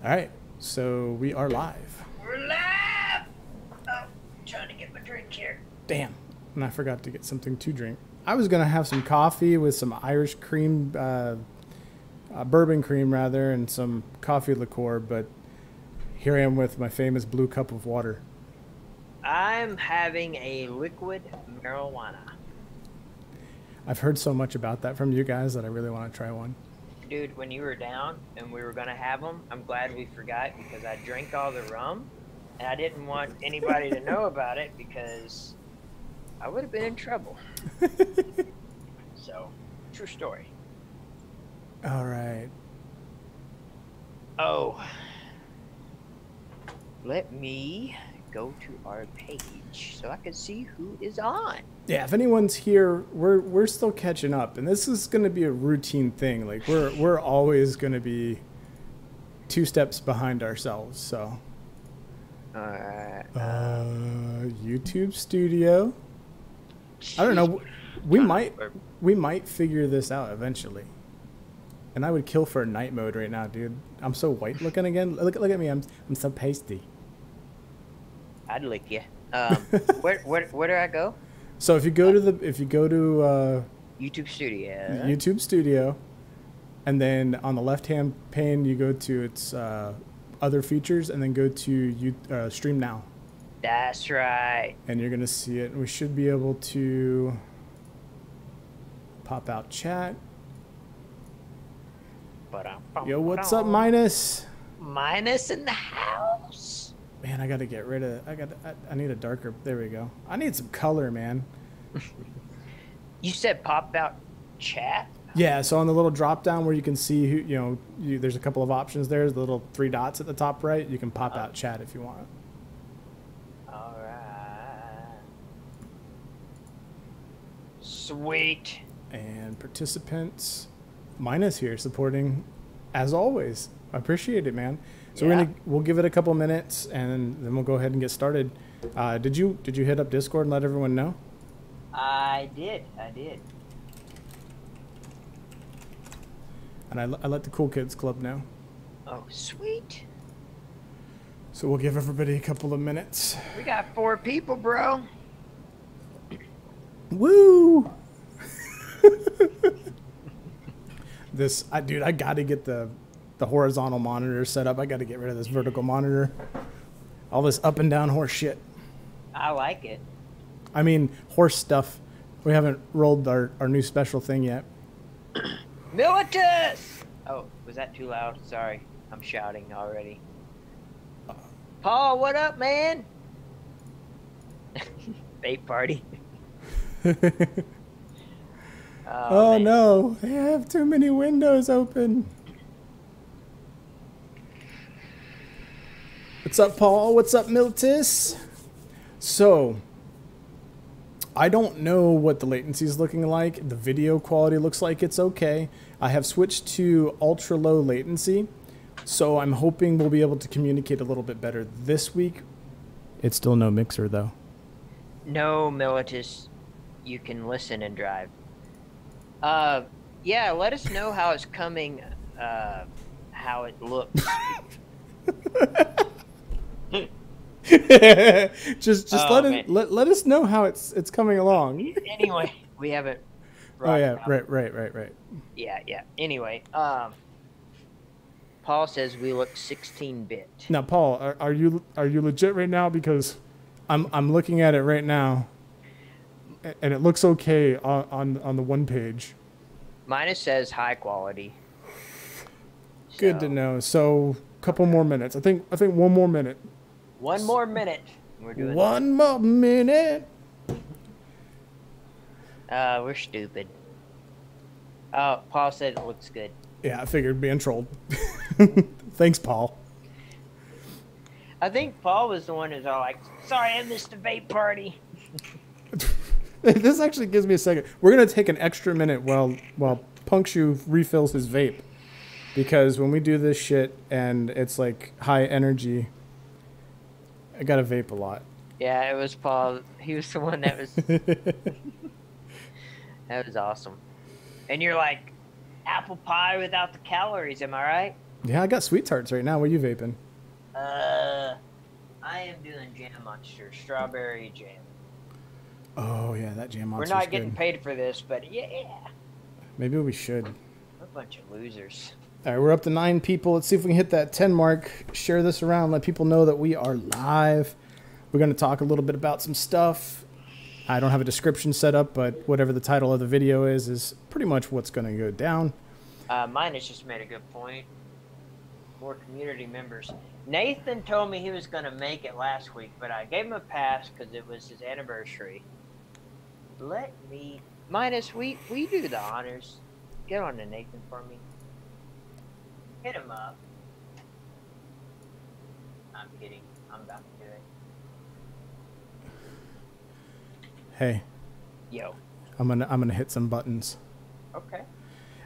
All right, so we are live. We're live! Oh, trying to get my drink here. Damn, and I forgot to get something to drink. I was gonna have some coffee with some Irish cream, bourbon cream rather, and some coffee liqueur, but here I am with my famous blue cup of water. I'm having a liquid marijuana. I've heard so much about that from you guys that I really want to try one. Dude, when you were down and we were going to have them, I'm glad we forgot because I drank all the rum and I didn't want anybody to know about it because I would have been in trouble. So, true story. All right. Oh. Let me go to our page so I can see who is on. Yeah, if anyone's here, we're still catching up, and this is going to be a routine thing. Like we're always going to be 2 steps behind ourselves. So, YouTube Studio. I don't know. We might figure this out eventually. And I would kill for a night mode right now, dude. I'm so white looking again. Look at me. I'm so pasty. I'd lick you. Where do I go? So if you go to YouTube Studio. YouTube Studio, and then on the left-hand pane you go to its other features, and then go to Stream Now. That's right. And you're gonna see it. We should be able to pop out chat. Yo, what's up, Minus? Minus in the house. Man, I gotta get rid of. I need a darker. There we go. I need some color, man. You said pop out chat? Yeah. So on the little drop down where you can see who there's a couple of options there. The little 3 dots at the top right. You can pop out chat if you want. All right. Sweet. And participants. Minus here supporting, as always. I appreciate it, man. So we'll give it a couple minutes, and then we'll go ahead and get started. Did you hit up Discord and let everyone know? I did. And I let the Cool Kids Club know. Oh, sweet. So we'll give everybody a couple of minutes. We got 4 people, bro. Woo! Dude, I gotta get the horizontal monitor set up. I gotta get rid of this vertical monitor. All this up and down horse shit. I like it. I mean, horse stuff. We haven't rolled our new special thing yet. Militus! Oh, was that too loud? Sorry. I'm shouting already. Paul, what up, man? Vape party. Oh no, I have too many windows open. What's up, Paul? What's up, Miltis? So, I don't know what the latency is looking like. The video quality looks like it's okay. I have switched to ultra low latency, so I'm hoping we'll be able to communicate a little bit better this week. It's still no mixer, though. No, Militus. You can listen and drive. Yeah, let us know how it's coming, how it looks. just let us know how it's coming along. Anyway, we haven't. Oh yeah, right. Yeah. Anyway, Paul says we look 16-bit. Now, Paul, are you legit right now? Because I'm looking at it right now, and it looks okay on the one page. Minus says high quality. Good to know. So, couple more minutes. I think 1 more minute. 1 more minute. We're doing 1 more minute. We're stupid. Oh, Paul said it looks good. Yeah, I figured being trolled. Thanks, Paul. I think Paul was the one who's all like, sorry, I missed the vape party. This actually gives me a second. We're going to take an extra minute while Punkshu refills his vape. Because when we do this shit and it's like high energy, I got to vape a lot. Yeah, it was Paul. He was the one that was... That was awesome. And you're like, apple pie without the calories, am I right? Yeah, I got sweet tarts right now. What are you vaping? I am doing Jam Monster, strawberry jam. Oh, yeah, that Jam Monster's We're not getting good. paid for this, but yeah. Maybe we should. We're a bunch of losers. All right, we're up to 9 people. Let's see if we can hit that 10 mark. Share this around. Let people know that we are live. We're going to talk a little bit about some stuff. I don't have a description set up, but whatever the title of the video is pretty much what's going to go down. Mine has just made a good point. More community members. Nathan told me he was going to make it last week, but I gave him a pass because it was his anniversary. Let me... Minus, will you do the honors? Get on to Nathan for me. Hit him up. I'm kidding. I'm about to do it. Hey. Yo. I'm gonna hit some buttons. Okay. All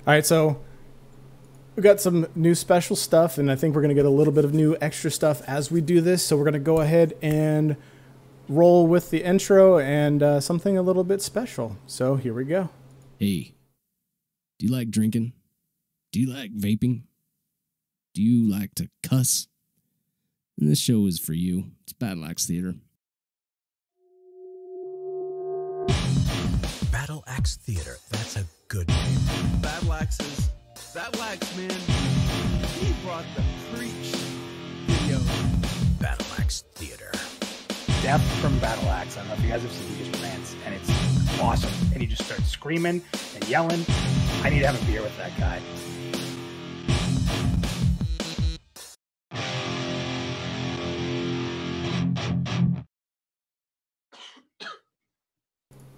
right, so we got some new special stuff, and I think we're gonna get a little bit of new extra stuff as we do this. So we're gonna go ahead and roll with the intro and something a little bit special. So here we go. Hey, do you like drinking? Do you like vaping? Do you like to cuss? And this show is for you. It's Battle Axe Theater. Battle Axe Theater. That's a good name. Battle Axe's Battle Axe, man. He brought the preach video. Battle Axe Theater. Death from Battle Axe. I don't know if you guys have seen, he just rants, and it's awesome. And he just starts screaming and yelling. I need to have a beer with that guy.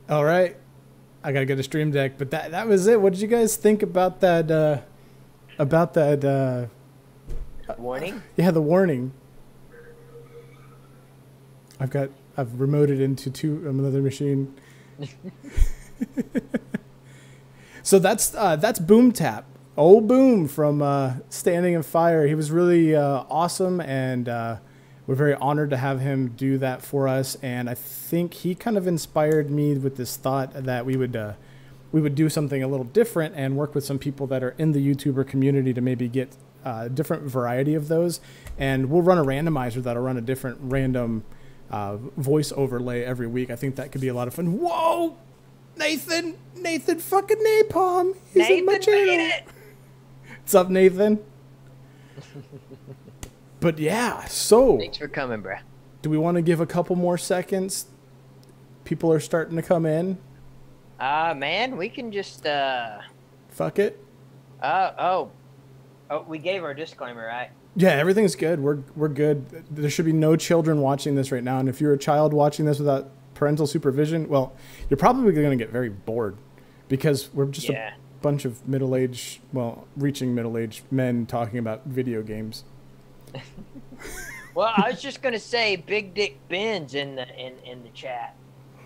All right, I gotta get a stream deck, but that was it. What did you guys think about that? Warning? Yeah, the warning. I've remoted into another machine. So that's Boom Tap. Old Boom from Standing in Fire. He was really awesome, and we're very honored to have him do that for us. And I think he kind of inspired me with this thought that we would do something a little different and work with some people that are in the YouTuber community to maybe get a different variety of those. And we'll run a randomizer that'll run a different random voice overlay every week. I think that could be a lot of fun. Whoa! Nathan fucking Napalm. He's in my channel. What's up, Nathan? But yeah, so Thanks for coming, bruh. do we want to give a couple more seconds? People are starting to come in. Man, we can just Fuck it. Oh, we gave our disclaimer, right? Yeah, everything's good. We're good. There should be no children watching this right now. And if you're a child watching this without parental supervision, well, you're probably going to get very bored because we're just a bunch of middle-aged, well, reaching middle-aged men talking about video games. Well, I was just gonna say, Big Dick Ben's in the chat.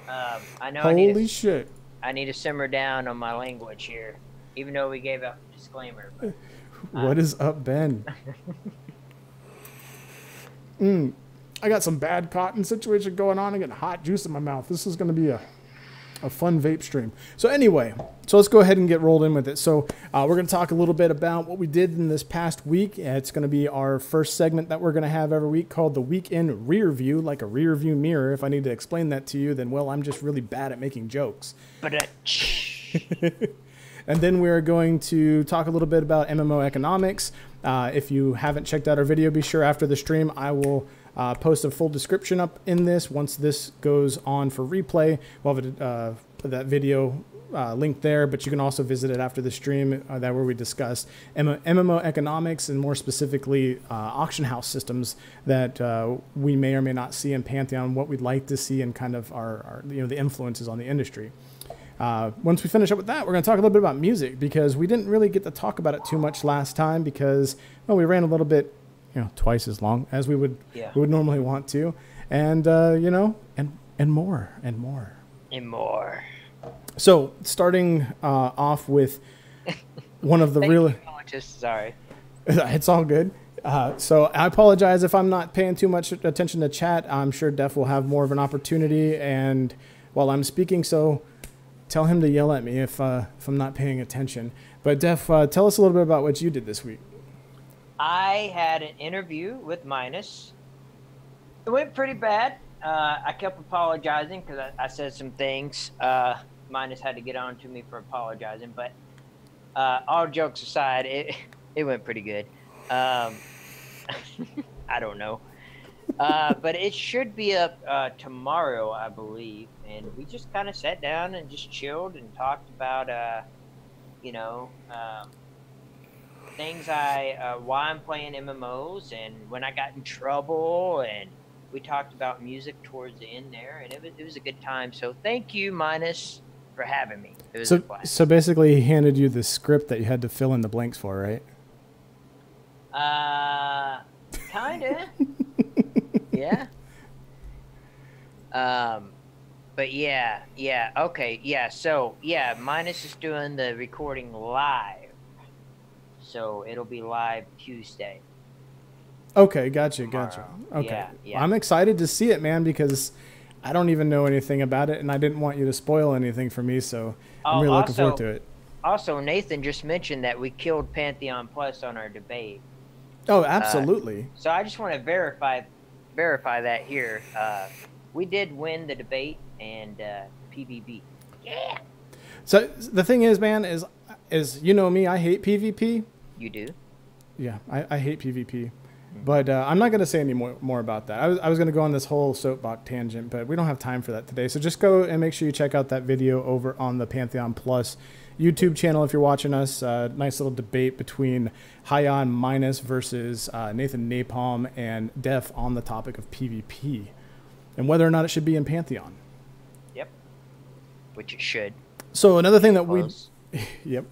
I know. Holy shit! I need to simmer down on my language here, even though we gave out the disclaimer. But, what is up, Ben? I got some bad cotton situation going on. I got hot juice in my mouth. This is gonna be a fun vape stream. So anyway, so let's go ahead and get rolled in with it. So we're going to talk a little bit about what we did in this past week. It's going to be our first segment that we're going to have every week called the Week in Rearview, like a rear view mirror. If I need to explain that to you, then, well, I'm just really bad at making jokes. And then we're going to talk a little bit about MMO economics. If you haven't checked out our video, be sure after the stream, I will post a full description up in this. Once this goes on for replay, we'll have that video link there, but you can also visit it after the stream, that where we discuss MMO economics and more specifically auction house systems that we may or may not see in Pantheon, what we'd like to see, and kind of our the influences on the industry. Once we finish up with that, we're going to talk a little bit about music, because we didn't really get to talk about it too much last time because, well, we ran a little bit, twice as long as we would normally want to, and and more. So starting off with one of the real. Sorry. It's all good. So I apologize if I'm not paying too much attention to chat. I'm sure Def will have more of an opportunity, and while I'm speaking, so tell him to yell at me if I'm not paying attention. But Def, tell us a little bit about what you did this week. I had an interview with Minus. It went pretty bad. I kept apologizing because I said some things. Minus had to get on to me for apologizing, but all jokes aside, it went pretty good. I don't know. But it should be up tomorrow, I believe. And we just kind of sat down and just chilled and talked about, things why I'm playing MMOs and when I got in trouble, and we talked about music towards the end there, and it was a good time. So thank you, Minus, for having me. It was a blast. So basically, he handed you the script that you had to fill in the blanks for, right? Kinda. Yeah. But yeah, okay, yeah. So yeah, Minus is doing the recording live. So it'll be live Tuesday. Okay, gotcha. Okay. Yeah. I'm excited to see it, man, because I don't even know anything about it, and I didn't want you to spoil anything for me, so I'm really looking forward to it. Also, Nathan just mentioned that we killed Pantheon Plus on our debate. Oh, absolutely. So I just want to verify that here. We did win the debate and PvP. Yeah. So the thing is, man, is you know me, I hate PvP. You do? Yeah, I hate PvP. But I'm not going to say any more about that. I was going to go on this whole soapbox tangent, but we don't have time for that today. So just go and make sure you check out that video over on the Pantheon Plus YouTube channel if you're watching us. Nice little debate between Hyon Minus versus Nathan Napalm and Def on the topic of PvP and whether or not it should be in Pantheon. Yep. Which it should. So another thing that Yep.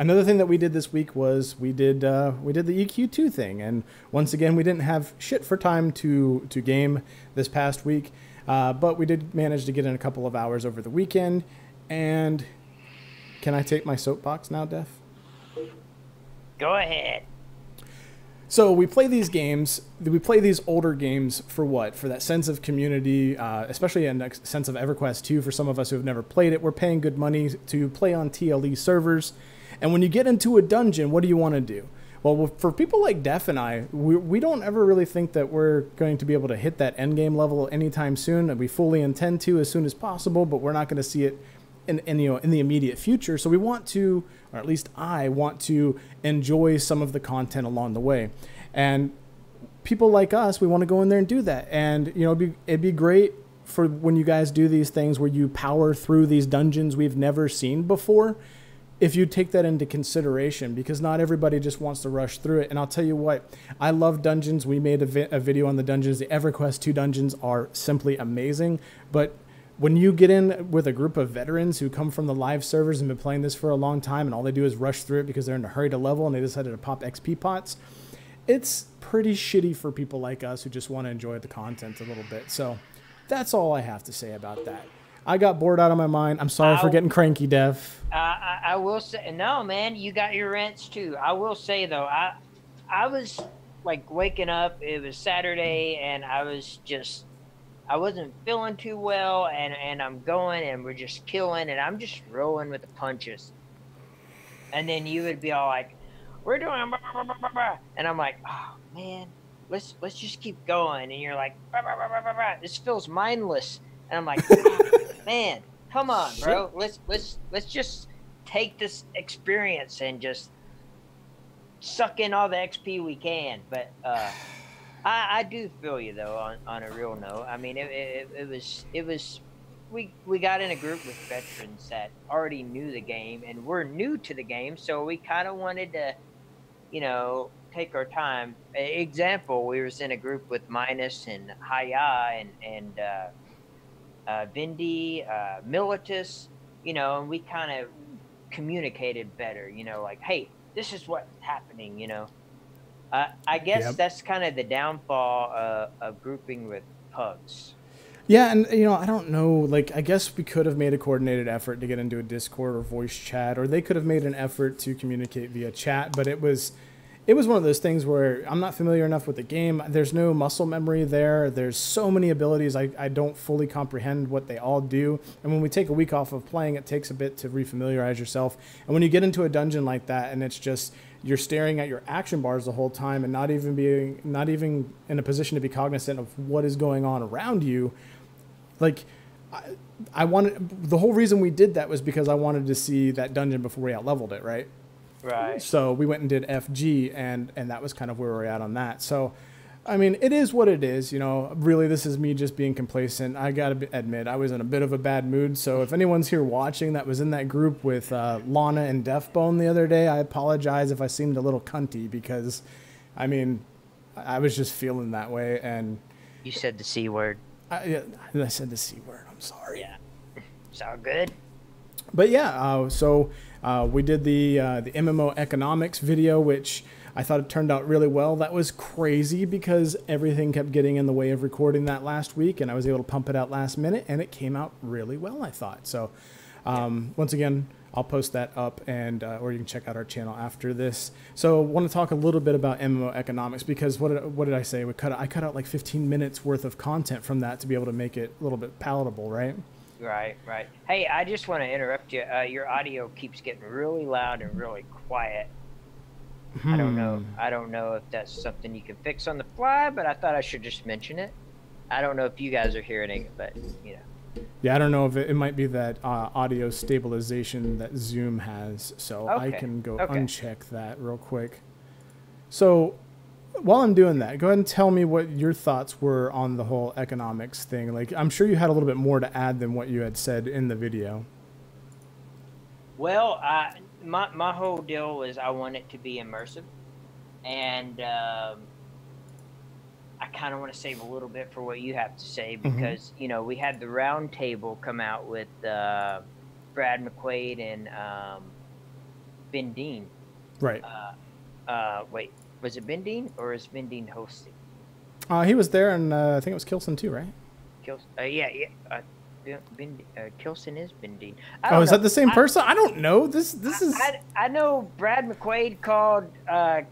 Another thing that we did this week was we did the EQ2 thing, and once again we didn't have shit for time to game this past week, but we did manage to get in a couple of hours over the weekend. And can I take my soapbox now, Def? Go ahead. So we play these games. We play these older games for what? For that sense of community, especially a sense of EverQuest 2. For some of us who have never played it, we're paying good money to play on TLE servers. And when you get into a dungeon, what do you want to do? Well, for people like Def and I, we don't ever really think that we're going to be able to hit that end game level anytime soon. And we fully intend to as soon as possible, but we're not going to see it in the immediate future. So we want to, or at least I want to, enjoy some of the content along the way. And people like us, we want to go in there and do that. And it'd be great for when you guys do these things where you power through these dungeons we've never seen before, if you take that into consideration, because not everybody just wants to rush through it. And I'll tell you what, I love dungeons. We made a video on the dungeons. The EverQuest 2 dungeons are simply amazing. But when you get in with a group of veterans who come from the live servers and been playing this for a long time, and all they do is rush through it because they're in a hurry to level and they decided to pop XP pots, it's pretty shitty for people like us who just want to enjoy the content a little bit. So that's all I have to say about that. I got bored out of my mind. I'm sorry for getting cranky, Def. I will say, no, man, you got your rants too. I will say though, I was like waking up. It was Saturday, and I wasn't feeling too well, and I'm going, and we're just killing, and I'm just rolling with the punches. And then you would be all like, "We're doing," blah, blah, blah, blah, blah. And I'm like, "Oh man, let's just keep going." And you're like, blah, blah, blah, blah, blah. "This feels mindless." And I'm like, oh, man, come on, bro. Let's just take this experience and just suck in all the XP we can. But I do feel you though on a real note. I mean, it was we got in a group with veterans that already knew the game, and we're new to the game, so we kind of wanted to, take our time. Example, we was in a group with Minus and Haya and Vindy, Militus, and we kind of communicated better, like, hey, this is what's happening, I guess that's kind of the downfall of grouping with pugs. Yeah, and I don't know, like, I guess we could have made a coordinated effort to get into a Discord or voice chat, or they could have made an effort to communicate via chat, but it was it was one of those things where I'm not familiar enough with the game. There's no muscle memory there. There's so many abilities. I don't fully comprehend what they all do. And when we take a week off of playing, it takes a bit to refamiliarize yourself. And when you get into a dungeon like that, and it's just you're staring at your action bars the whole time and not even in a position to be cognizant of what is going on around you, like I wanted, the whole reason we did that was because I wanted to see that dungeon before we out-leveled it, right? Right. So we went and did FG, and that was kind of where we're at on that. So, I mean, it is what it is. You know, really, this is me just being complacent. I got to admit, I was in a bit of a bad mood. So if anyone's here watching that was in that group with Lana and Deafbone the other day, I apologize if I seemed a little cunty because, I mean, I was just feeling that way. And You said the C word. I said the C word. I'm sorry. Yeah. Sound good? But yeah, so we did the MMO economics video, which I thought it turned out really well. That was crazy because everything kept getting in the way of recording that last week, and I was able to pump it out last minute, and it came out really well, I thought. So once again, I'll post that up, and or you can check out our channel after this. So I want to talk a little bit about MMO economics because what did I say? I cut out like 15 minutes worth of content from that to be able to make it a little bit palatable, right? Right. Hey, I just want to interrupt you. Your audio keeps getting really loud and really quiet. I don't know if that's something you can fix on the fly, but I thought I should just mention it. I don't know if you guys are hearing it, but you know. Yeah, I don't know if it might be that audio stabilization that Zoom has, so I can go uncheck that real quick. So while I'm doing that, go ahead and tell me what your thoughts were on the whole economics thing. Like, I'm sure you had a little bit more to add than what you had said in the video. Well, my whole deal was I want it to be immersive, and I kind of want to save a little bit for what you have to say because you know we had the round table come out with Brad McQuaid and Ben Dean. Right. Wait. Was it Ben Dean or is Ben Dean hosting? He was there, and I think it was Kilson too, right? Kilson is Ben Dean. Is that the same person? I don't know. This is. I know Brad McQuaid called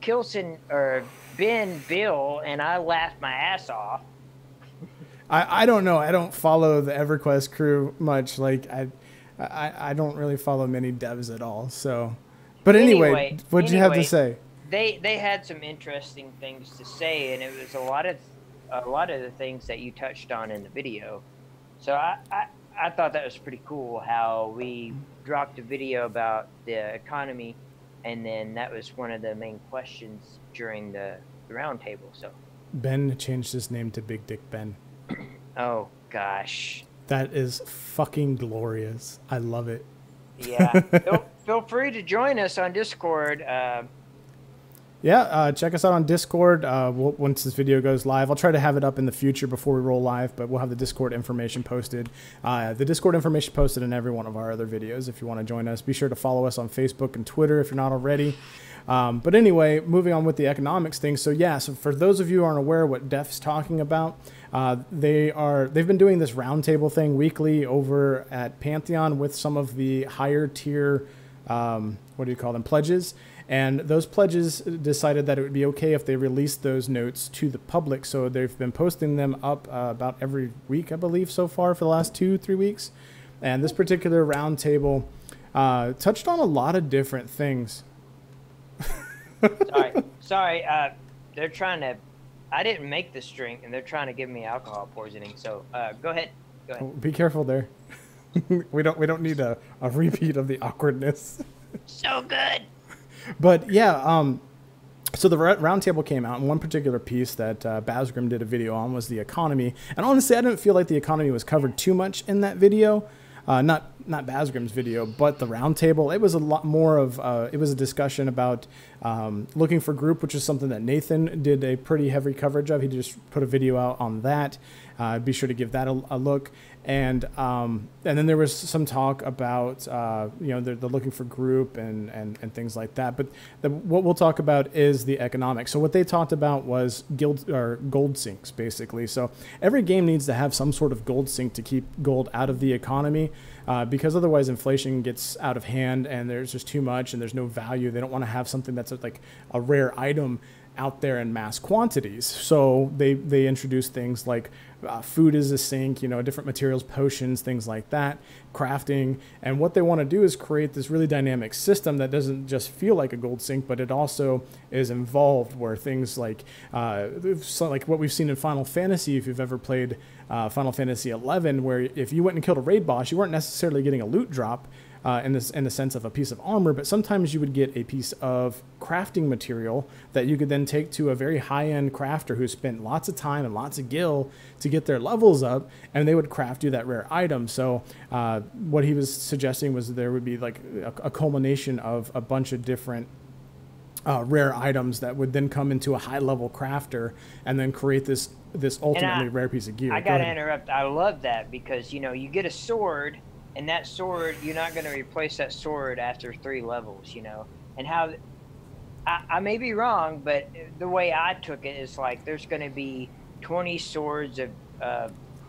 Kilson or Ben Bill, and I laughed my ass off. I don't know. I don't follow the EverQuest crew much. Like I don't really follow many devs at all. So, but anyway, what'd you have to say? They had some interesting things to say, and it was a lot of the things that you touched on in the video. So I thought that was pretty cool how we dropped a video about the economy, and then that was one of the main questions during the roundtable. So Ben changed his name to Big Dick Ben. Oh gosh, that is fucking glorious. I love it. Yeah, feel free to join us on Discord. Yeah, check us out on Discord once this video goes live. I'll try to have it up in the future before we roll live, but we'll have the Discord information posted. The Discord information posted in every one of our other videos if you want to join us. Be sure to follow us on Facebook and Twitter if you're not already. But anyway, moving on with the economics thing. So yeah, so for those of you who aren't aware what Def's talking about, they've been doing this roundtable thing weekly over at Pantheon with some of the higher tier, what do you call them, pledges. And those pledges decided that it would be okay if they released those notes to the public. So they've been posting them up about every week, I believe, so far for the last 2-3 weeks. And this particular roundtable touched on a lot of different things. Sorry. They're trying to. I didn't make this drink, and they're trying to give me alcohol poisoning. So go ahead. Be careful there. we don't need a repeat of the awkwardness. So good. But yeah, so the roundtable came out, and one particular piece that Basgrim did a video on was the economy. And honestly, I didn't feel like the economy was covered too much in that video. Not Basgrim's video, but the roundtable. It was a lot more of, it was a discussion about looking for group, which is something that Nathan did a pretty heavy coverage of. He just put a video out on that. Be sure to give that a look. And then there was some talk about, they're looking for group and things like that. But what we'll talk about is the economics. So what they talked about was gold sinks, basically. So every game needs to have some sort of gold sink to keep gold out of the economy. because otherwise inflation gets out of hand and there's just too much and there's no value. They don't want to have something that's like a rare item out there in mass quantities. So they introduce things like food as a sink, you know, different materials, potions, things like that, crafting. And what they want to do is create this really dynamic system that doesn't just feel like a gold sink, but it also is involved, where things like what we've seen in Final Fantasy, if you've ever played Final Fantasy 11, where if you went and killed a raid boss, you weren't necessarily getting a loot drop in the sense of a piece of armor, but sometimes you would get a piece of crafting material that you could then take to a very high-end crafter who spent lots of time and lots of gil to get their levels up, and they would craft you that rare item. So what he was suggesting was there would be like a culmination of a bunch of different rare items that would then come into a high-level crafter and then create this ultimately rare piece of gear. I gotta interrupt. I love that because, you know, you get a sword, and that sword, you're not going to replace that sword after 3 levels, you know. And how, I may be wrong, but the way I took it is like there's going to be 20 swords of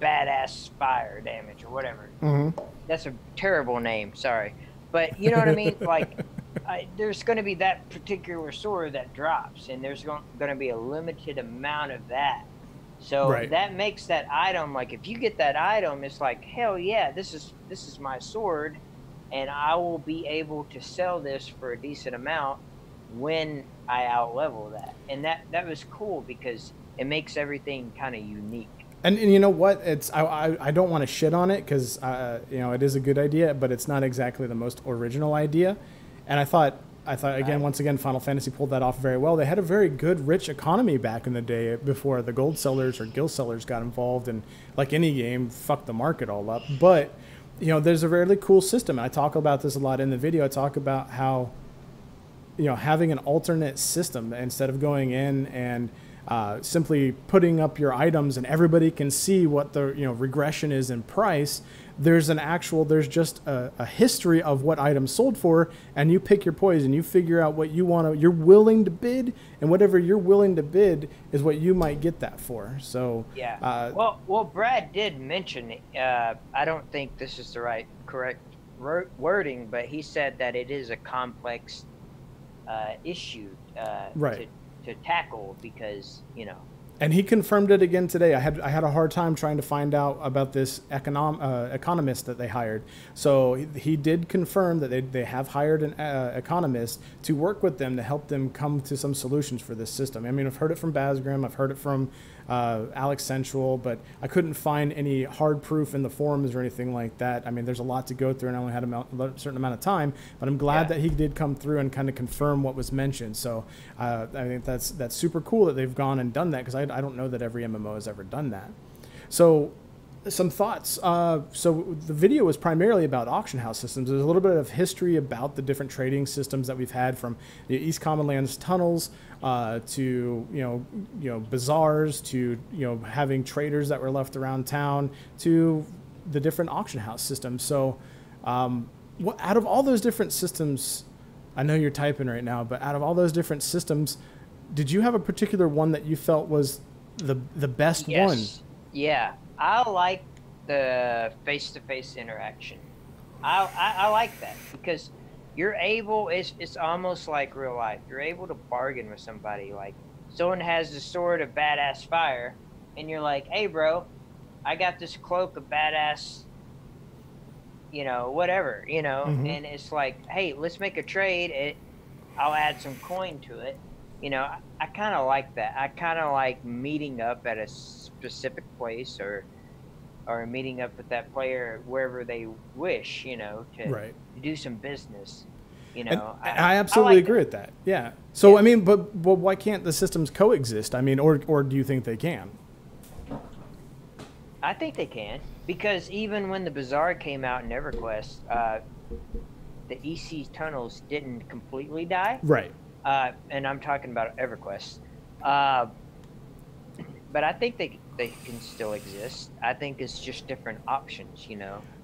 badass fire damage or whatever. Mm-hmm. That's a terrible name, sorry. But you know what I mean? Like, there's going to be that particular sword that drops, and there's going to be a limited amount of that. So that makes that item, like if you get that item, it's like, hell yeah, this is my sword, and I will be able to sell this for a decent amount when I outlevel that. And that was cool because it makes everything kind of unique. And you know what? It's I don't want to shit on it because you know, it is a good idea, but it's not exactly the most original idea. And I thought again, once again, Final Fantasy pulled that off very well. They had a very good, rich economy back in the day before the gold sellers or gil sellers got involved, and like any game, fucked the market all up. But you know, there's a really cool system. I talk about this a lot in the video. I talk about how, you know, having an alternate system instead of going in and simply putting up your items and everybody can see what the, you know, regression is in price. There's just a history of what items sold for, and you pick your poison. You figure out what you're willing to bid, and whatever you're willing to bid is what you might get that for. So yeah. Well, Brad did mention, I don't think this is the correct wording, but he said that it is a complex issue to tackle because, you know. And he confirmed it again today. I had a hard time trying to find out about this economist that they hired. So he did confirm that they have hired an economist to work with them to help them come to some solutions for this system. I mean, I've heard it from Basgrim, I've heard it from Alex Central, but I couldn't find any hard proof in the forums or anything like that. I mean, there's a lot to go through, and I only had a certain amount of time, but I'm glad that he did come through and kind of confirm what was mentioned. So I think that's super cool that they've gone and done that, because I don't know that every MMO has ever done that. So some thoughts. So the video was primarily about auction house systems. There's a little bit of history about the different trading systems that we've had, from the East Common Lands tunnels to you know bazaars, to having traders that were left around town, to the different auction house systems. So out of all those different systems, I know you're typing right now, but out of all those different systems, did you have a particular one that you felt was the best one? Yeah, I like the face-to-face interaction. I like that because you're able, it's almost like real life. You're able to bargain with somebody. Like, someone has the sword of badass fire, and you're like, hey bro, I got this cloak of badass, whatever, and it's like, hey, let's make a trade. I'll add some coin to it. I kind of like that. I kind of like meeting up at a specific place or meeting up with that player wherever they wish, to do some business. I absolutely agree with that. Yeah. So, yeah. I mean, but why can't the systems coexist? I mean, or do you think they can? I think they can, because even when the Bazaar came out in EverQuest, the EC tunnels didn't completely die. Right. And I'm talking about EverQuest. But I think they can still exist. I think it's just different options,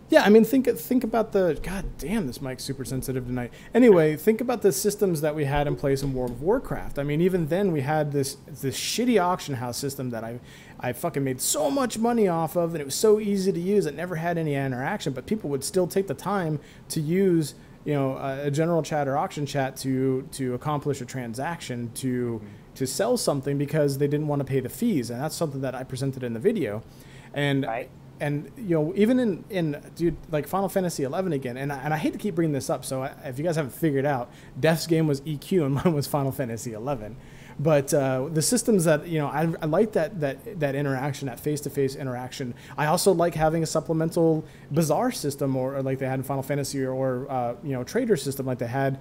Yeah, I mean, think about the, god damn, this mic's super sensitive tonight. Anyway, think about the systems that we had in place in World of Warcraft. I mean, even then we had this shitty auction house system that I fucking made so much money off of, and it was so easy to use. It never had any interaction, but people would still take the time to use, you know, a general chat or auction chat to accomplish a transaction, to sell something, because they didn't want to pay the fees. And that's something that I presented in the video. And Right. and you know, even in dude, like Final Fantasy 11 again, and I hate to keep bringing this up, so if you guys haven't figured out, Def's game was EQ and mine was Final Fantasy 11. But the systems that, you know, I like that interaction, that face-to-face interaction. I also like having a supplemental bazaar system, or like they had in Final Fantasy, or you know, trader system like they had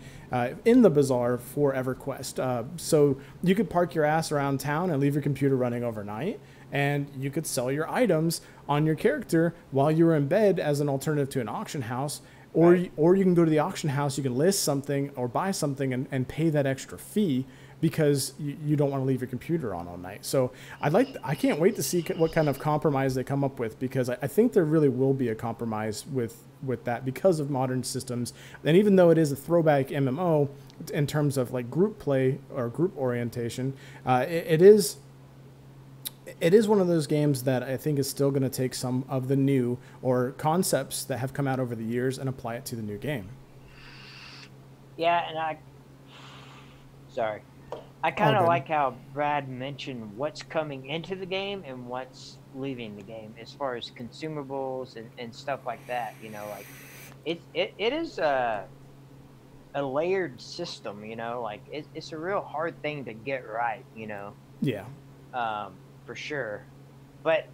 in the bazaar for EverQuest. So you could park your ass around town and leave your computer running overnight, and you could sell your items on your character while you were in bed as an alternative to an auction house. Or, Right. or you can go to the auction house, you can list something or buy something and pay that extra fee, because you don't want to leave your computer on all night. So I can't wait to see what kind of compromise they come up with, because I think there really will be a compromise with that, because of modern systems. And even though it is a throwback MMO in terms of like group play or group orientation, it is one of those games that I think is still going to take some of the new or concepts that have come out over the years and apply it to the new game. Yeah, and I kind All of good. like how Brad mentioned what's coming into the game and what's leaving the game, as far as consumables and stuff like that. You know, like it is a layered system. You know, like it's a real hard thing to get right. You know, Yeah. for sure. But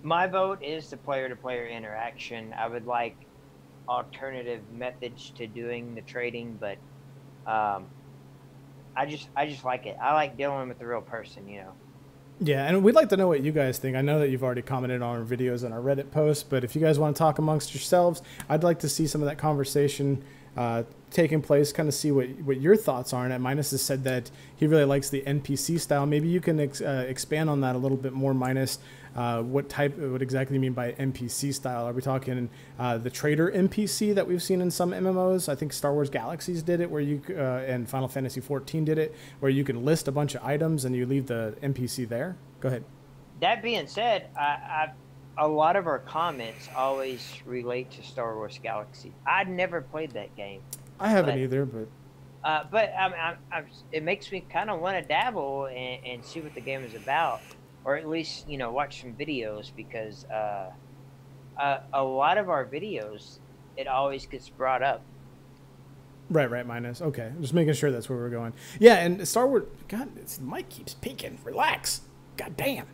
my vote is the player-to-player interaction. I would like alternative methods to doing the trading, but I just like it. I like dealing with the real person, you know. Yeah, and we'd like to know what you guys think. I know that you've already commented on our videos and our Reddit posts, but if you guys want to talk amongst yourselves, I'd like to see some of that conversation taking place, kind of see what your thoughts are. And Minus has said that he really likes the NPC style. Maybe you can expand on that a little bit more, Minus. What exactly you mean by NPC style? Are we talking the trader NPC that we've seen in some MMOs? I think Star Wars Galaxies did it, where you and Final Fantasy 14 did it, where you can list a bunch of items and you leave the NPC there. Go ahead. That being said, a lot of our comments always relate to Star Wars Galaxy. I'd never played that game. I haven't either, but it makes me kind of want to dabble and see what the game is about, or at least, you know, watch some videos, because a lot of our videos, it always gets brought up. Right, Minus. Okay, just making sure that's where we're going. Yeah, and Star Wars. God, this mic keeps peaking. Relax. God damn.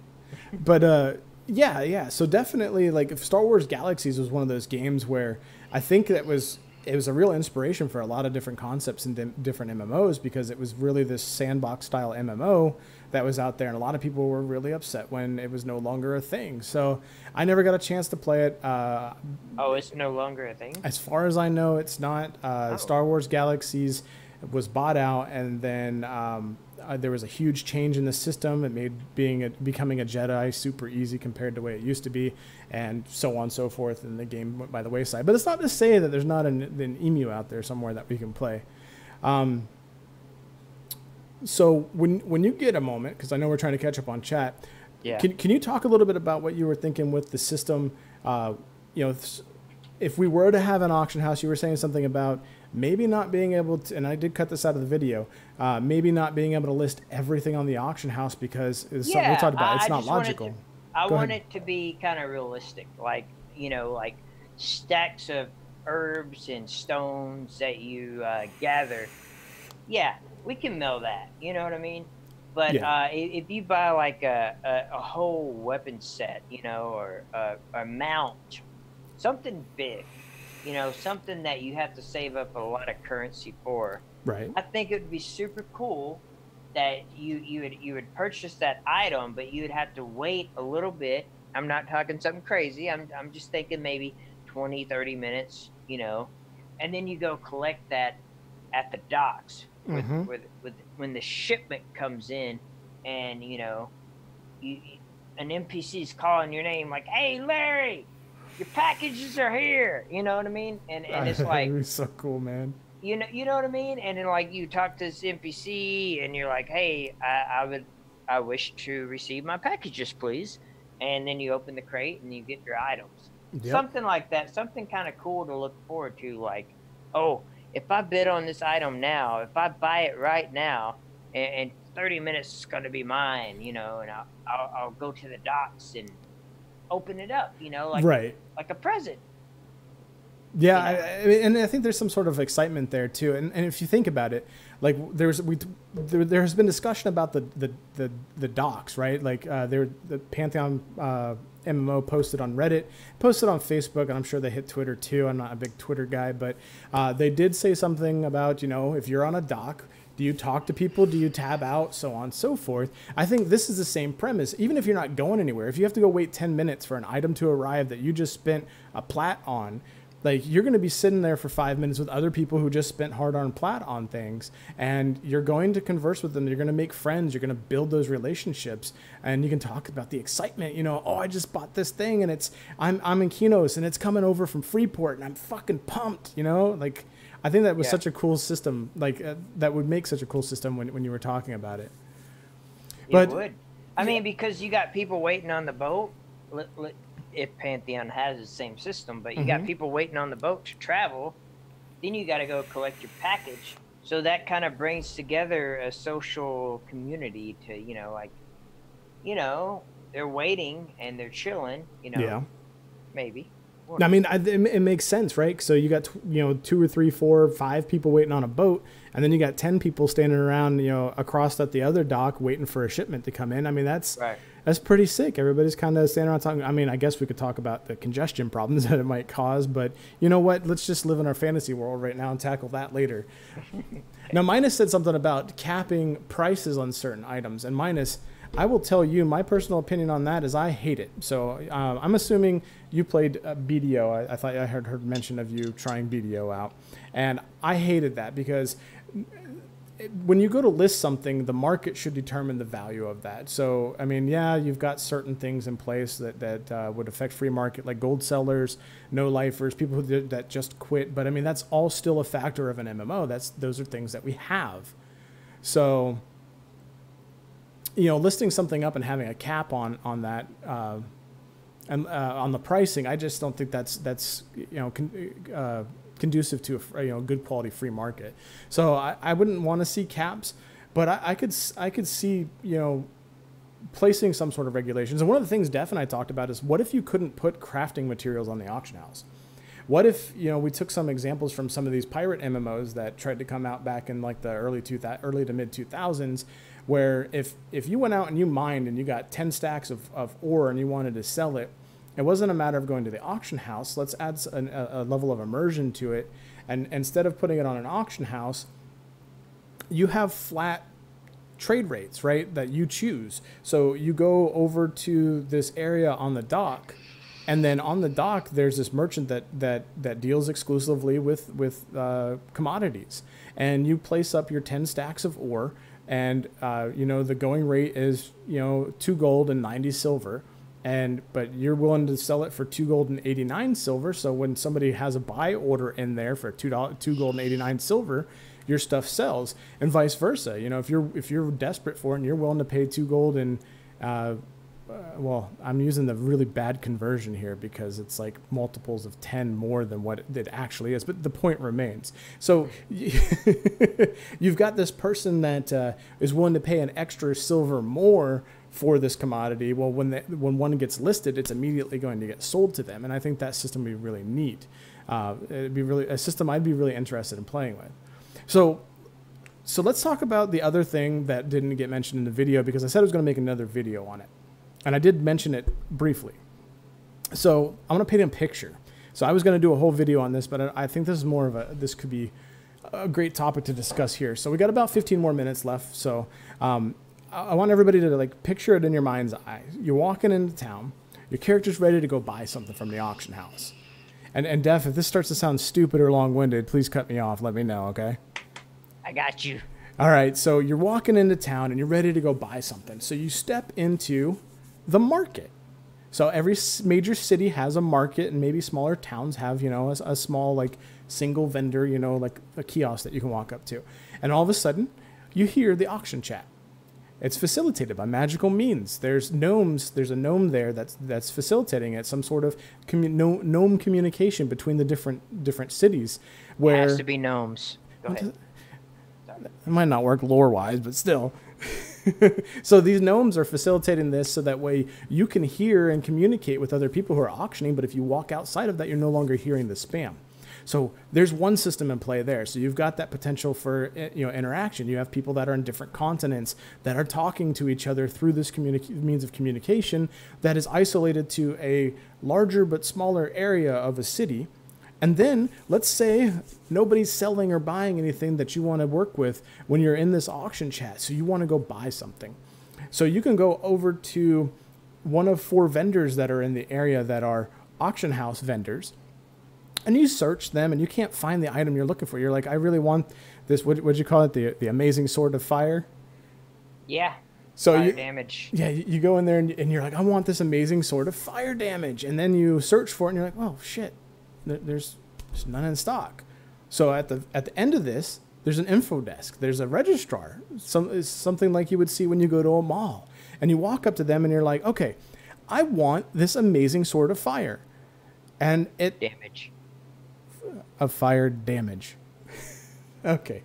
But yeah. So definitely, like, if Star Wars Galaxies was one of those games where I think it was a real inspiration for a lot of different concepts in different MMOs, because it was really this sandbox style MMO that was out there, and a lot of people were really upset when it was no longer a thing. So I never got a chance to play it. Oh, it's no longer a thing? As far as I know, it's not. Star Wars Galaxies was bought out, and then there was a huge change in the system. It made becoming a Jedi super easy compared to the way it used to be, and so on and so forth, and the game went by the wayside. But it's not to say that there's not an emu out there somewhere that we can play. So when you get a moment, because I know we're trying to catch up on chat, Yeah. Can you talk a little bit about what you were thinking with the system? You know, if we were to have an auction house, you were saying something about maybe not being able to, and I did cut this out of the video, maybe not being able to list everything on the auction house, because it's something we talked about. It's not logical. I Go want ahead. it to be kind of realistic, like, you know, like stacks of herbs and stones that you gather. Yeah, we can mill that. You know what I mean? But Yeah. if you buy like a whole weapon set, you know, or a mount, something big, you know, something that you have to save up a lot of currency for, Right. I think it would be super cool that you would purchase that item, but you would have to wait a little bit. I'm not talking something crazy. I'm just thinking maybe 20, 30 minutes, you know, and then you go collect that at the docks with when the shipment comes in, and you know, an NPC's calling your name like, "Hey, Larry, your packages are here. You know what I mean? And it's like, it was so cool, man. you know what I mean? And then like you talk to this NPC and you're like, hey, I wish to receive my packages, please. And then you open the crate and you get your items. Yep. Something like that. Something kind of cool to look forward to. Like, oh, if I bid on this item now, if I buy it right now, and 30 minutes is going to be mine, you know, and I'll go to the docks and open it up, you know, like like a present. Yeah, and I think there's some sort of excitement there too. And if you think about it, like there has been discussion about the docks, right? Like the Pantheon MMO posted on Reddit, posted on Facebook, and I'm sure they hit Twitter too. I'm not a big Twitter guy, but they did say something about, you know, if you're on a dock, do you talk to people? Do you tab out? So on and so forth. I think this is the same premise. Even if you're not going anywhere, if you have to go wait 10 minutes for an item to arrive that you just spent a plat on, like you're going to be sitting there for 5 minutes with other people who just spent hard-earned plat on things, and you're going to converse with them. You're going to make friends. You're going to build those relationships, and you can talk about the excitement. You know, oh, I just bought this thing, and I'm in Kinos, and it's coming over from Freeport, and I'm fucking pumped. You know, like I think that was such a cool system. Like that would make such a cool system when you were talking about it. It would. I mean, because you got people waiting on the boat. If Pantheon has the same system, but you got people waiting on the boat to travel, then you got to go collect your package. So that kind of brings together a social community to, you know, like, you know, they're waiting and they're chilling, you know, maybe. I mean, it makes sense, right? So you got, you know, 2 or 3, 4, 5 people waiting on a boat, and then you got 10 people standing around, you know, across at the other dock waiting for a shipment to come in. I mean, that's pretty sick. Everybody's kind of standing around talking. I mean, I guess we could talk about the congestion problems that it might cause, but you know what? Let's just live in our fantasy world right now and tackle that later. Now, Minus said something about capping prices on certain items, and Minus, I will tell you my personal opinion on that is I hate it. So I'm assuming you played BDO. I thought I heard mention of you trying BDO out, and I hated that because when you go to list something, the market should determine the value of that. So, I mean, yeah, you've got certain things in place that would affect free market, like gold sellers, no-lifers, people that just quit. But, I mean, that's all still a factor of an MMO. Those are things that we have. So, you know, listing something up and having a cap on that and on the pricing, I just don't think that's you know, conducive to a, you know, good quality free market. So I wouldn't want to see caps, but I could see, you know, placing some sort of regulations. And one of the things Def and I talked about is, what if you couldn't put crafting materials on the auction house? What if, you know, we took some examples from some of these pirate MMOs that tried to come out back in like the early to mid 2000s, where if you went out and you mined and you got 10 stacks of ore and you wanted to sell it, it wasn't a matter of going to the auction house. Let's add a level of immersion to it. And instead of putting it on an auction house, you have flat trade rates, right, that you choose. So you go over to this area on the dock, and then on the dock, there's this merchant that deals exclusively with commodities. And you place up your 10 stacks of ore, and you know, the going rate is, you know, 2 gold and 90 silver. But you're willing to sell it for 2 gold and 89 silver. So when somebody has a buy order in there for $2 gold and 89 silver, your stuff sells, and vice versa. You know, if you're desperate for it and you're willing to pay 2 gold and well, I'm using the really bad conversion here because it's like multiples of 10 more than what it actually is, but the point remains. So you've got this person that is willing to pay an extra silver more for this commodity. Well, when one gets listed, it's immediately going to get sold to them, and I think that system would be really neat. It'd be really a system I'd be really interested in playing with. So let's talk about the other thing that didn't get mentioned in the video, because I said I was going to make another video on it, and I did mention it briefly. So I'm going to paint a picture. So I was going to do a whole video on this, but I think this is this could be a great topic to discuss here. So we got about 15 more minutes left. So I want everybody to like picture it in your mind's eye. You're walking into town. Your character's ready to go buy something from the auction house. And Def, if this starts to sound stupid or long-winded, please cut me off. Let me know, okay? I got you. All right, so you're walking into town and you're ready to go buy something. So you step into the market. So every major city has a market, and maybe smaller towns have, you know, a small like single vendor, you know, like a kiosk that you can walk up to. And all of a sudden, you hear the auction chat. It's facilitated by magical means. There's gnomes. There's a gnome there that's facilitating it. Some sort of gnome communication between the different cities. Where It has to be gnomes. Go ahead. It might not work lore-wise, but still. So these gnomes are facilitating this so that way you can hear and communicate with other people who are auctioning, but if you walk outside of that, you're no longer hearing the spam. So there's one system in play there. So you've got that potential for, you know, interaction. You have people that are in different continents that are talking to each other through this means of communication that is isolated to a larger but smaller area of a city. And then let's say nobody's selling or buying anything that you want to work with when you're in this auction chat. So you want to go buy something. So you can go over to one of 4 vendors that are in the area that are auction house vendors. And you search them and you can't find the item you're looking for. You're like, I really want this. What'd you call it? The amazing sword of fire? Yeah. So fire damage. Yeah, you go in there and you're like, I want this amazing sword of fire damage. And then you search for it and you're like, oh, shit. There's none in stock. So at the end of this, there's an info desk. There's a registrar. Something like you would see when you go to a mall. And you walk up to them and you're like, okay, I want this amazing sword of fire. And it... Damage. Of fire damage. Okay.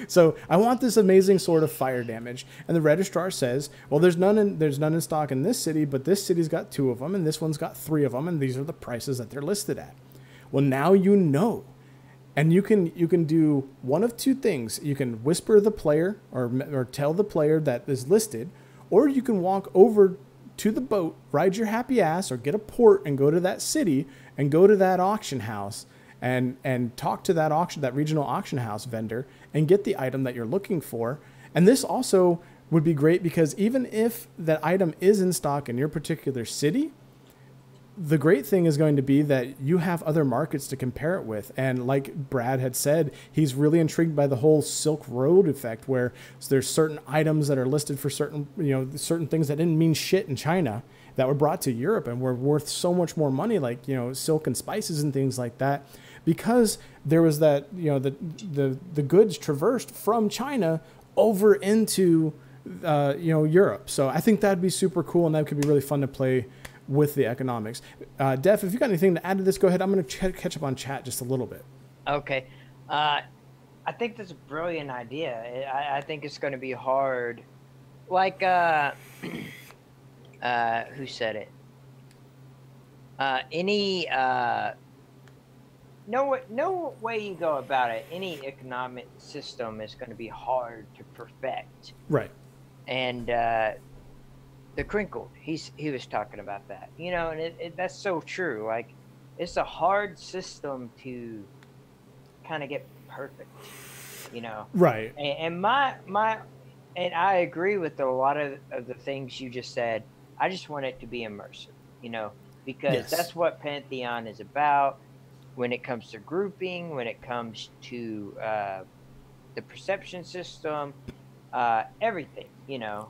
So I want this amazing sword of fire damage. And the registrar says, well, there's none in stock in this city, but this city's got 2 of them, and this one's got 3 of them, and these are the prices that they're listed at. Well, now you know. And you can do one of 2 things. You can whisper the player or tell the player that is listed, or you can walk over to the boat, ride your happy ass, or get a port and go to that city and go to that auction house and talk to that regional auction house vendor and get the item that you're looking for. And this also would be great because even if that item is in stock in your particular city, the great thing is going to be that you have other markets to compare it with. And like Brad had said, he's really intrigued by the whole Silk Road effect, where there's certain items that are listed for certain things that didn't mean shit in China that were brought to Europe and were worth so much more money, like, you know, silk and spices and things like that, because there was that, you know, the goods traversed from China over into, Europe. So I think that'd be super cool, and that could be really fun to play with the economics. Def, if you got anything to add to this, go ahead. I'm going to catch up on chat just a little bit. Okay. I think that's a brilliant idea. I think it's going to be hard. Like, who said it? No way you go about it. Any economic system is going to be hard to perfect. Right. And the Crinkled, he was talking about that, you know, and that's so true. Like, it's a hard system to kind of get perfect, you know. Right. And and I agree with a lot of the things you just said. I just want it to be immersive, you know, because that's what Pantheon is about when it comes to grouping, when it comes to the perception system, everything, you know.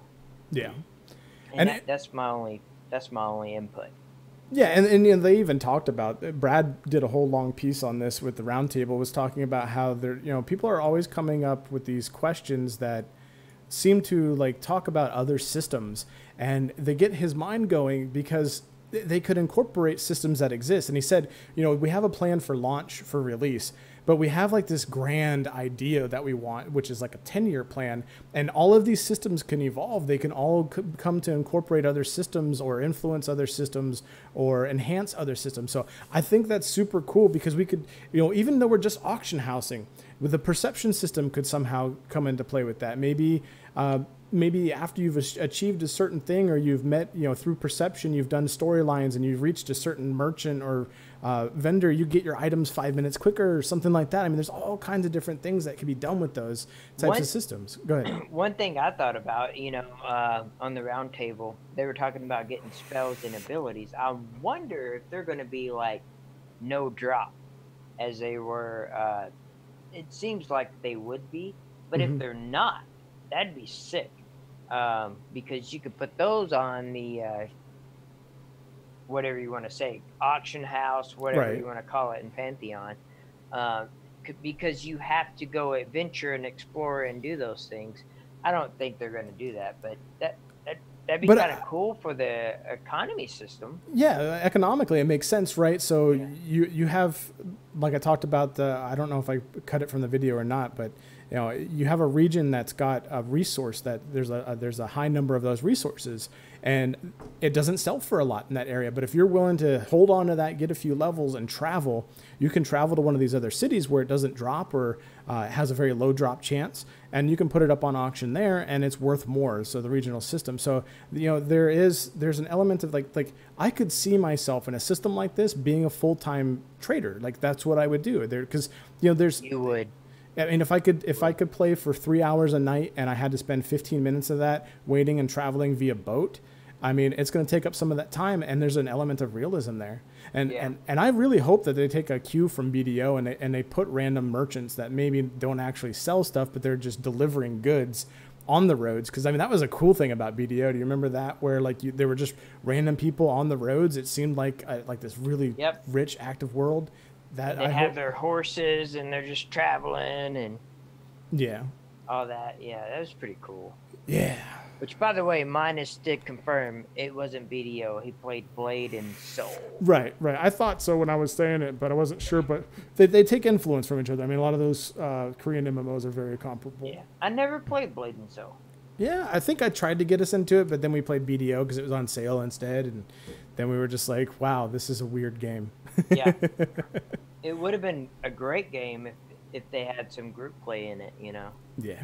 Yeah. And that's my only input. Yeah, and they even talked about, Brad did a whole long piece on this with the roundtable, was talking about how people are always coming up with these questions that seem to like talk about other systems, and they get his mind going because they could incorporate systems that exist. And he said, you know, we have a plan for launch, for release, but we have like this grand idea that we want, which is like a 10-year plan. And all of these systems can evolve. They can all come to incorporate other systems or influence other systems or enhance other systems. So I think that's super cool because we could, you know, even though we're just auction housing, with the perception system could somehow come into play with that. Maybe after you've achieved a certain thing, or you've met, you know, through perception, you've done storylines and you've reached a certain merchant or vendor, you get your items 5 minutes quicker or something like that. I mean, there's all kinds of different things that can be done with those types of systems. Go ahead. One thing I thought about, you know, on the round table, they were talking about getting spells and abilities. I wonder if they're going to be like no drop, as they were. It seems like they would be, but if they're not, that'd be sick, because you could put those on the whatever you want to say, auction house, whatever Right. you want to call it in Pantheon, because you have to go adventure and explore and do those things. I don't think they're going to do that, but that'd be But, kind of cool for the economy system. Yeah, economically it makes sense, right? So you have, like I talked about, I don't know if I cut it from the video or not, but you know, you have a region that's got a resource that there's a high number of those resources, and it doesn't sell for a lot in that area. But if you're willing to hold on to that, get a few levels, and travel, you can travel to one of these other cities where it doesn't drop or has a very low drop chance, and you can put it up on auction there, and it's worth more. So the regional system. So you know, there's an element of like I could see myself in a system like this being a full-time trader. Like that's what I would do there, because you know You would. I mean, if I could play for 3 hours a night and I had to spend 15 minutes of that waiting and traveling via boat, I mean, it's going to take up some of that time, and there's an element of realism there. And I really hope that they take a cue from BDO and they put random merchants that maybe don't actually sell stuff, but they're just delivering goods on the roads. Because I mean, that was a cool thing about BDO. Do you remember that, where like there were just random people on the roads? It seemed like this really rich, active world. That they have their horses and they're just traveling and all that. Yeah, that was pretty cool. Yeah. Which, by the way, Minus did confirm it wasn't BDO. He played Blade and Soul. Right. I thought so when I was saying it, but I wasn't sure. But they take influence from each other. I mean, a lot of those Korean MMOs are very comparable. Yeah, I never played Blade and Soul. Yeah, I think I tried to get us into it, but then we played BDO because it was on sale instead, and then we were just like, wow, this is a weird game. Yeah. It would have been a great game if they had some group play in it, you know? Yeah.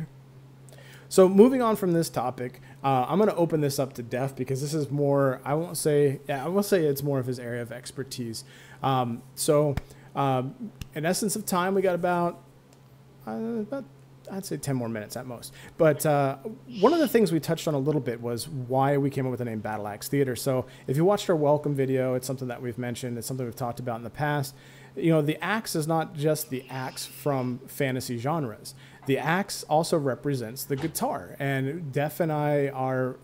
So moving on from this topic, I'm going to open this up to Def because this is more, I will say it's more of his area of expertise. In essence of time, we got about I'd say 10 more minutes at most. But one of the things we touched on a little bit was why we came up with the name Battle Axe Theater. So if you watched our welcome video, it's something that we've mentioned. It's something we've talked about in the past. You know, the axe is not just the axe from fantasy genres. The axe also represents the guitar. And Def and I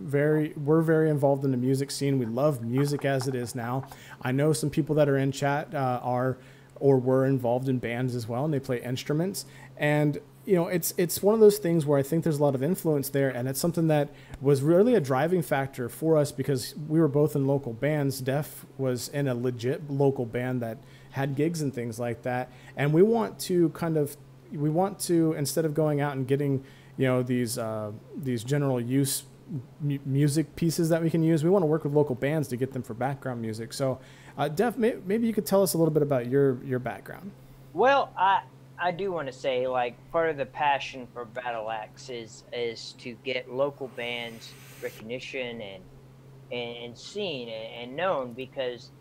we're very involved in the music scene. We love music as it is now. I know some people that are in chat are or were involved in bands as well, and they play instruments. And you know, it's one of those things where I think there's a lot of influence there, and it's something that was really a driving factor for us because we were both in local bands. Def was in a legit local band that had gigs and things like that, and we want to instead of going out and getting, you know, these general use music pieces that we can use, we want to work with local bands to get them for background music. So, Def, maybe you could tell us a little bit about your background. Well, I do want to say, like, part of the passion for Battle Axe is to get local bands recognition and seen and known, because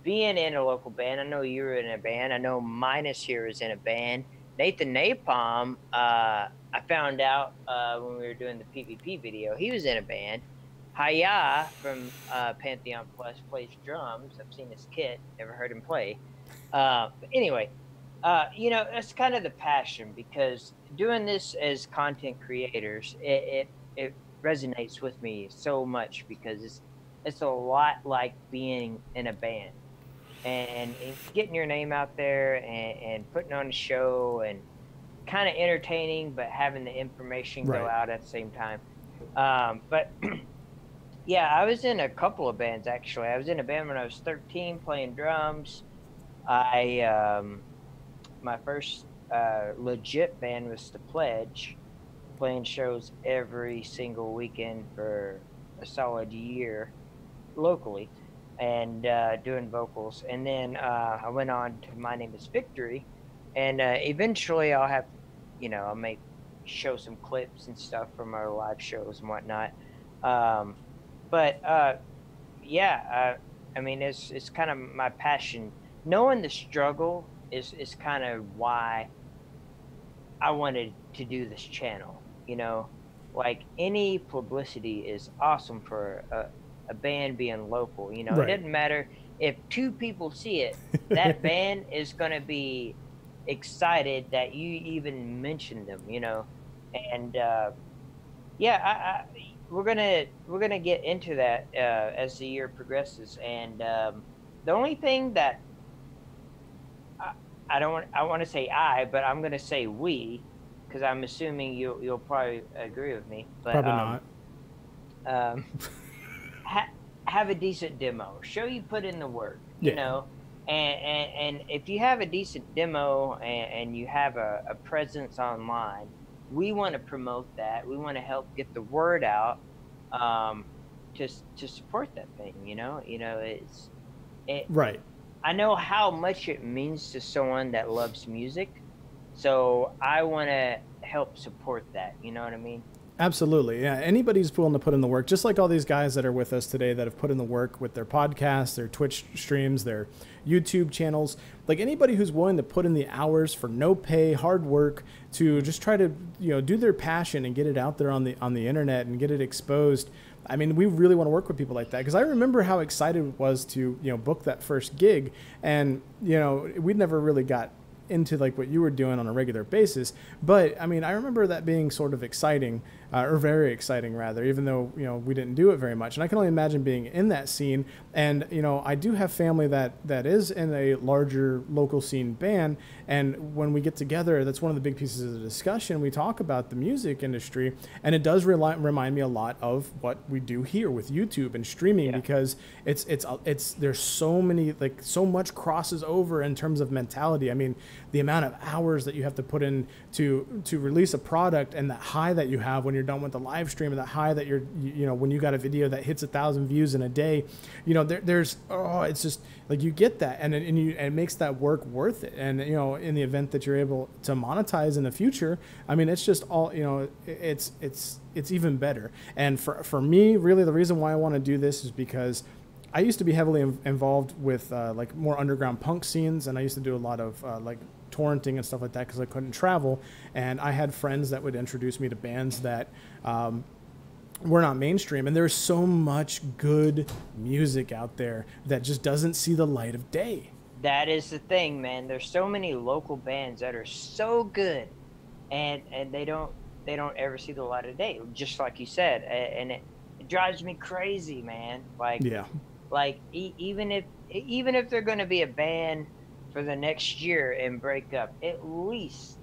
being in a local band, I know you were in a band, I know Minus here is in a band. Nathan Napalm, I found out when we were doing the PvP video, he was in a band. Haya from Pantheon Plus plays drums. I've seen his kit, never heard him play. But anyway, you know, that's kind of the passion, because doing this as content creators, it resonates with me so much, because it's a lot like being in a band and getting your name out there and putting on a show and kind of entertaining, but having the information go out at the same time. But yeah, I was in a couple of bands, actually. I was in a band when I was 13 playing drums. My first legit band was The Pledge, playing shows every single weekend for a solid year locally, and doing vocals. And then I went on to My Name is Victory, and eventually I'll have, you know, I'll show some clips and stuff from our live shows and whatnot. Yeah, I mean, it's kind of my passion. Knowing the struggle is kind of why I wanted to do this channel. You know, like, any publicity is awesome for a band being local. You know, it doesn't matter if 2 people see it, that band is going to be excited that you even mentioned them, you know. And yeah, we're gonna get into that as the year progresses, and the only thing that I want to say but I'm gonna say we, because I'm assuming you'll probably agree with me. But, Probably not. Have a decent demo. Show you put in the work. You know, and if you have a decent demo and you have a presence online, we want to promote that. We want to help get the word out, to support that thing. You know, Right. I know how much it means to someone that loves music, so I want to help support that. You know what I mean? Absolutely. Yeah. Anybody's willing to put in the work, just like all these guys that are with us today that have put in the work with their podcasts, their Twitch streams, their YouTube channels. Like anybody who's willing to put in the hours for no pay, hard work to just try to, do their passion and get it out there on the internet and get it exposed. I mean, we really want to work with people like that, because I remember how excited it was to, book that first gig, and, we'd never really got into like what you were doing on a regular basis. But I mean, I remember that being sort of exciting, or very exciting rather, even though, we didn't do it very much. And I can only imagine being in that scene. And, I do have family that is in a larger local scene band. And when we get together, that's one of the big pieces of the discussion. We talk about the music industry, and it does remind me a lot of what we do here with YouTube and streaming, because it's there's so many, like so much crosses over in terms of mentality. I mean, the amount of hours that you have to put in to release a product, and that high that you have when you're done with the live stream, and that high that you're, when you got a video that hits 1,000 views in a day, it's just like you get that, and it makes that work worth it. And, in the event that you're able to monetize in the future, I mean, it's just all, it's even better. And for me, really, the reason why I want to do this is because I used to be heavily involved with like more underground punk scenes, and I used to do a lot of like torrenting and stuff like that because I couldn't travel. And I had friends that would introduce me to bands that were not mainstream. And there's so much good music out there that just doesn't see the light of day. That is the thing, man. There's so many local bands that are so good, and they don't ever see the light of day, just like you said. And it drives me crazy, man. Like, even if they're going to be a band for the next year and break up, at least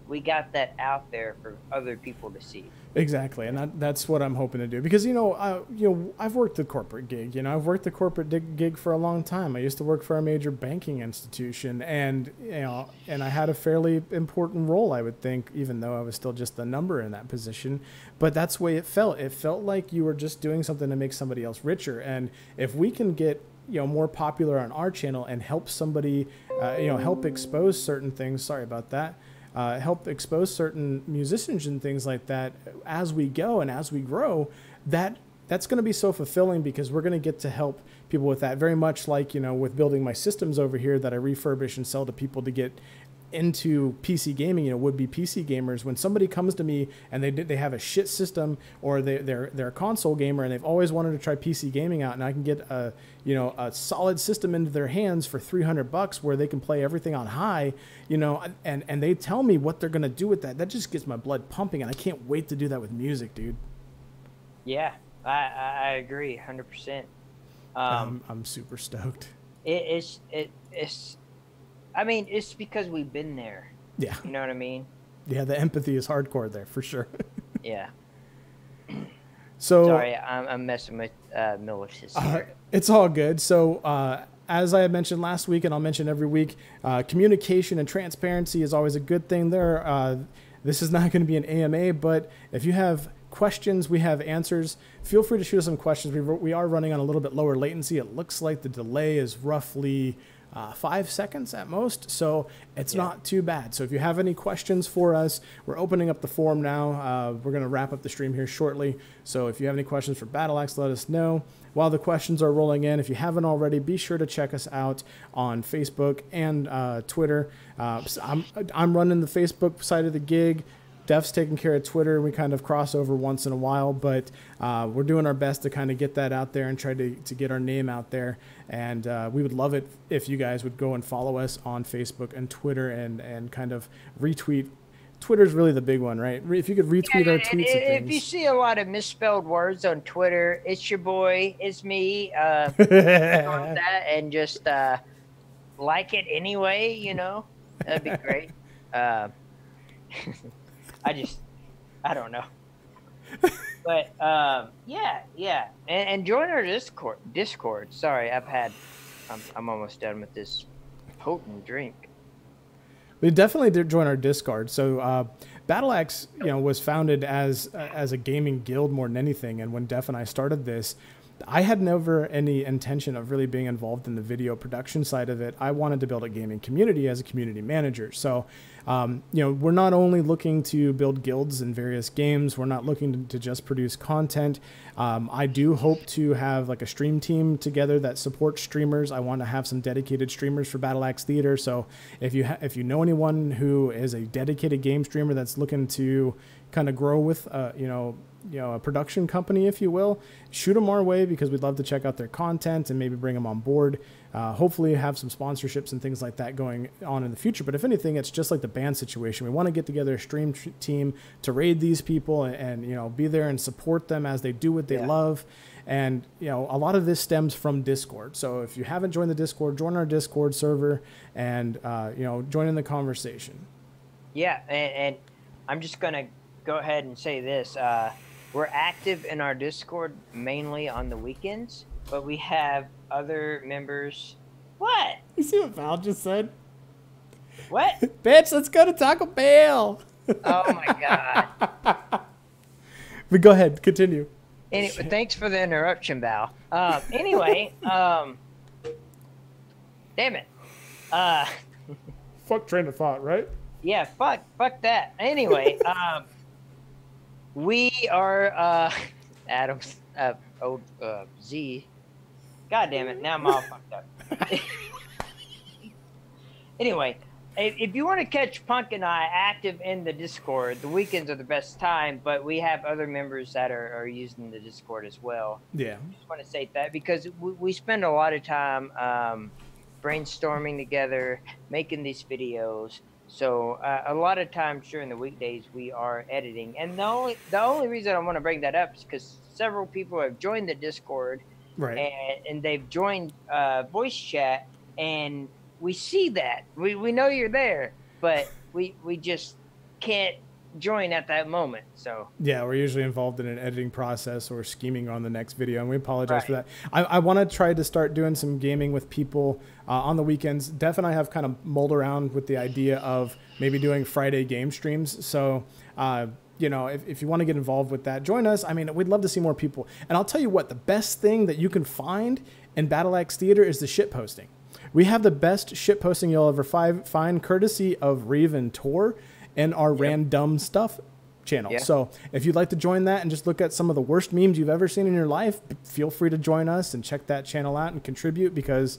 we got that out there for other people to see. Exactly, and that's what I'm hoping to do, because I've worked the corporate gig. I've worked the corporate gig for a long time. I used to work for a major banking institution, and and I had a fairly important role, I would think, even though I was still just the number in that position. But that's the way it felt. It felt like you were just doing something to make somebody else richer. And if we can get more popular on our channel and help somebody, help expose certain things. Sorry about that. Help expose certain musicians and things like that as we go and as we grow, that's going to be so fulfilling, because we're going to get to help people with that. Very much like, with building my systems over here that I refurbish and sell to people to get into PC gaming, would-be PC gamers. When somebody comes to me and they have a shit system, or they're a console gamer and they've always wanted to try PC gaming out, and I can get a solid system into their hands for $300 where they can play everything on high, and they tell me what they're going to do with that just gets my blood pumping, and I can't wait to do that with music, dude. Yeah, I agree 100%. I'm super stoked. I mean, it's because we've been there. Yeah. You know what I mean? Yeah, the empathy is hardcore there, for sure. Yeah. So sorry, I'm messing with Millicent here. It's all good. So as I had mentioned last week, and I'll mention every week, communication and transparency is always a good thing there. This is not going to be an AMA, but if you have questions, we have answers. Feel free to shoot us some questions. We are running on a little bit lower latency. It looks like the delay is roughly 5 seconds at most, so it's not too bad. So if you have any questions for us, we're opening up the forum now. We're going to wrap up the stream here shortly, so if you have any questions for Battle Axe, let us know. While the questions are rolling in, if you haven't already, be sure to check us out on Facebook and Twitter. I'm running the Facebook side of the gig. Def's taking care of Twitter. We kind of cross over once in a while, but we're doing our best to kind of get that out there and try to get our name out there. And we would love it if you guys would go and follow us on Facebook and Twitter, and kind of retweet Twitter's really the big one, right? If you could retweet our tweets and If you things. see a lot of misspelled words on Twitter, it's your boy, it's me. Click on that and just like it anyway. You know, that'd be great. I don't know. But yeah, and join our Discord. Sorry, I'm almost done with this potent drink. We definitely did join our Discord. So Battle Axe, was founded as a gaming guild more than anything. And when Def and I started this, I had never any intention of really being involved in the video production side of it. I wanted to build a gaming community as a community manager. So, we're not only looking to build guilds in various games. We're not looking to just produce content. I do hope to have like a stream team together that supports streamers. I want to have some dedicated streamers for Battle Axe Theater. So if you know anyone who is a dedicated game streamer that's looking to kind of grow with, a production company, if you will, shoot them our way, because we'd love to check out their content and maybe bring them on board. Hopefully have some sponsorships and things like that going on in the future. But if anything, it's just like the band situation. We want to get together a stream team to raid these people and be there and support them as they do what they love. And, a lot of this stems from Discord. So if you haven't joined the Discord, join our Discord server and, join in the conversation. Yeah. And I'm just going to go ahead and say this. We're active in our Discord mainly on the weekends, but we have other members. What? You see what Val just said? What? Bitch, let's go to Taco Bell. Oh my God. But go ahead, continue. Anyway, thanks for the interruption, Val. Anyway, damn it. Fuck train of thought, right? Yeah, fuck that. Anyway, we are Adam's Z. God damn it! Now I'm all fucked up. Anyway, if you want to catch Punk and I active in the Discord, the weekends are the best time. But we have other members that are using the Discord as well. Yeah. I just want to say that because we spend a lot of time brainstorming together, making these videos. So a lot of times during the weekdays we are editing, and the only reason I want to bring that up is because several people have joined the Discord, right? And they've joined voice chat, and we see that we know you're there, but we just can't join at that moment. So yeah, we're usually involved in an editing process or scheming on the next video, and we apologize for that. I want to try to start doing some gaming with people on the weekends. Def and I have kind of mulled around with the idea of maybe doing Friday game streams. So if you want to get involved with that, join us. I mean, we'd love to see more people. And I'll tell you what, the best thing that you can find in Battle Axe Theater is the shit posting. We have the best shit posting you'll ever find, courtesy of Reeve and Tor and our random stuff channel. So if you'd like to join that and just look at some of the worst memes you've ever seen in your life, feel free to join us and check that channel out and contribute, because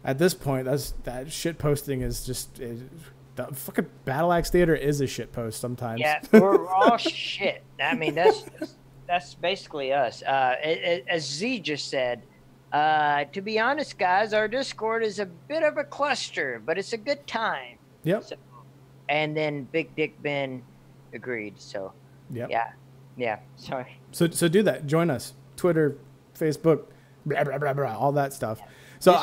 at this point, that shit posting is just the fucking Battle Axe Theater is a shit post sometimes. Yeah, we're all shit. I mean, that's basically us. As Z just said, to be honest, guys, our Discord is a bit of a cluster, but it's a good time. Yep. So, and then Big Dick Ben agreed. So yeah. Sorry. So do that. Join us. Twitter, Facebook, blah blah blah blah, all that stuff. So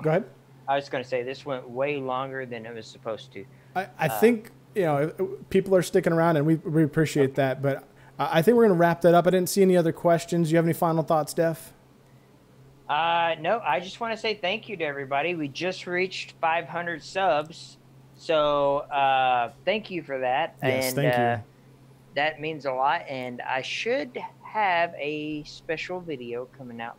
go ahead. I was going to say this went way longer than it was supposed to. I think people are sticking around, and we appreciate that. But I think we're going to wrap that up. I didn't see any other questions. Do you have any final thoughts, Def? No, I just want to say thank you to everybody. We just reached 500 subs. So thank you for that. Yes, and thank you. That means a lot. And I should have a special video coming out.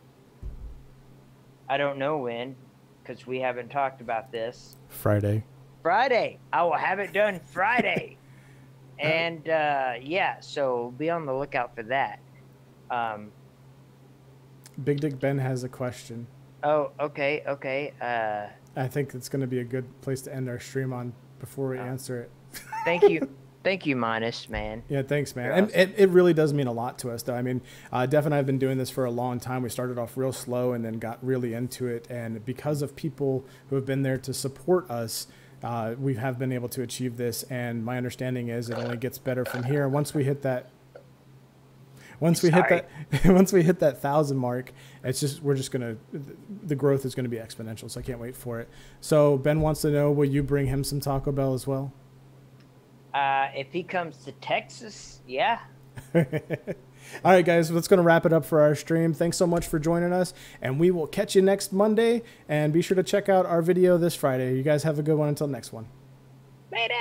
I don't know when, because we haven't talked about this. Friday. I will have it done Friday. And so be on the lookout for that. Big Dick Ben has a question. Oh, okay. I think it's going to be a good place to end our stream on before we answer it. Thank you. Thank you, Minus, man. Yeah, thanks, man. And it really does mean a lot to us, though. I mean, Def and I have been doing this for a long time. We started off real slow and then got really into it. And because of people who have been there to support us, we have been able to achieve this, and my understanding is it only gets better from here. Once we hit that, once we hit that 1,000 mark, the growth is gonna be exponential. So I can't wait for it. So Ben wants to know, will you bring him some Taco Bell as well? If he comes to Texas, yeah. All right, guys, that's going to wrap it up for our stream. Thanks so much for joining us, and we will catch you next Monday. And be sure to check out our video this Friday. You guys have a good one until next one. Later.